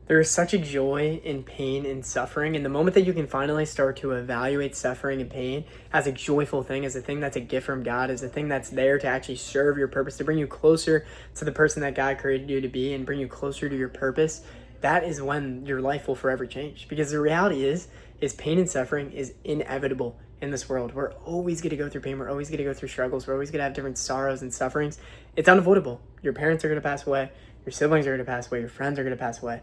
There is such a joy in pain and suffering, and the moment that you can finally start to evaluate suffering and pain as a joyful thing, as a thing that's a gift from God, as a thing that's there to actually serve your purpose, to bring you closer to the person that God created you to be and bring you closer to your purpose, that is when your life will forever change. Because the reality is pain and suffering is inevitable in this world. We're always going to go through pain. We're always going to go through struggles. We're always going to have different sorrows and sufferings. It's unavoidable. Your parents are going to pass away. Your siblings are going to pass away. Your friends are going to pass away.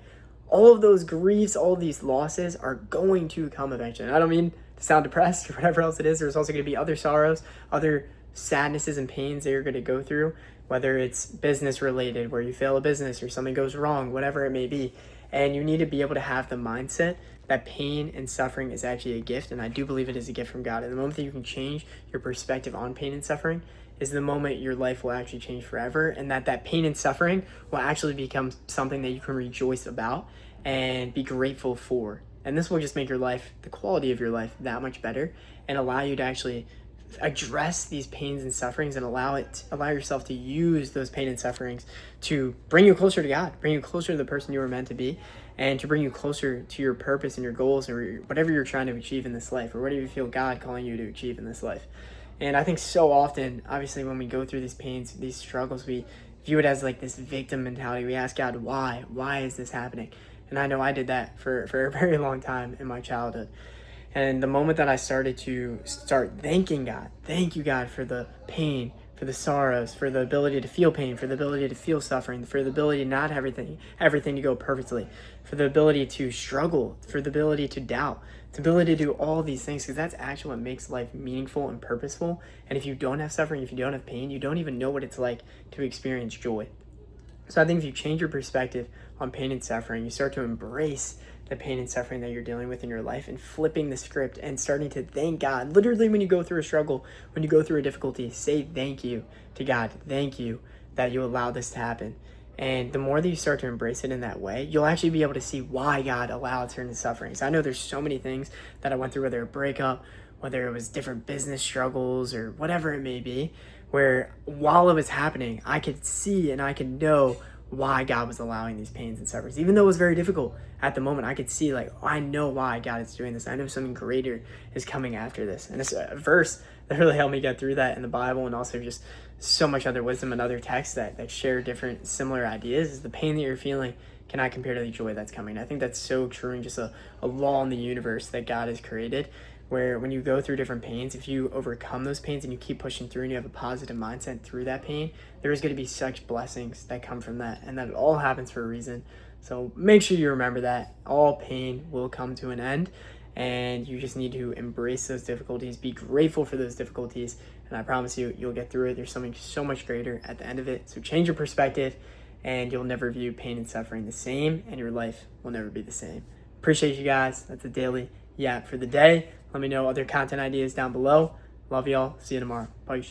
All of those griefs, all of these losses are going to come eventually. And I don't mean to sound depressed or whatever else it is. There's also going to be other sorrows, other sadnesses and pains that you're going to go through, whether it's business related, where you fail a business or something goes wrong, whatever it may be. And you need to be able to have the mindset that pain and suffering is actually a gift. And I do believe it is a gift from God. And the moment that you can change your perspective on pain and suffering is the moment your life will actually change forever, and that pain and suffering will actually become something that you can rejoice about and be grateful for. And this will just make your life, the quality of your life, that much better, and allow you to actually address these pains and sufferings and allow yourself to use those pain and sufferings to bring you closer to God, bring you closer to the person you were meant to be, and to bring you closer to your purpose and your goals or whatever you're trying to achieve in this life, or whatever you feel God calling you to achieve in this life. And I think so often, obviously, when we go through these pains, these struggles, we view it as like this victim mentality. We ask God, why? Why is this happening? And I know I did that for a very long time in my childhood. And the moment that I started to thanking God, thank you, God, for the pain, for the sorrows, for the ability to feel pain, for the ability to feel suffering, for the ability to not have everything to go perfectly, for the ability to struggle, for the ability to doubt, the ability to do all these things, because that's actually what makes life meaningful and purposeful. And if you don't have suffering, if you don't have pain, you don't even know what it's like to experience joy. So I think if you change your perspective on pain and suffering, you start to embrace the pain and suffering that you're dealing with in your life and flipping the script and starting to thank God. Literally, when you go through a struggle, when you go through a difficulty, say thank you to God. Thank you that you allowed this to happen. And the more that you start to embrace it in that way, you'll actually be able to see why God allowed certain sufferings. I know there's so many things that I went through, whether a breakup, whether it was different business struggles or whatever it may be, where while it was happening, I could see and I could know why God was allowing these pains and sufferings. Even though it was very difficult at the moment, I could see like, oh, I know why God is doing this. I know something greater is coming after this. And it's a verse that really helped me get through that in the Bible, and also just so much other wisdom and other texts that share different similar ideas, is the pain that you're feeling cannot compare to the joy that's coming. I think that's so true, and just a law in the universe that God has created, where when you go through different pains, if you overcome those pains and you keep pushing through and you have a positive mindset through that pain, there is going to be such blessings that come from that, and that it all happens for a reason. So make sure you remember that all pain will come to an end, and you just need to embrace those difficulties, be grateful for those difficulties, and I promise you, you'll get through it. There's something so much greater at the end of it. So change your perspective, and you'll never view pain and suffering the same, and your life will never be the same. Appreciate you guys. That's a daily yap for the day. Let me know other content ideas down below. Love y'all. See you tomorrow. Bye.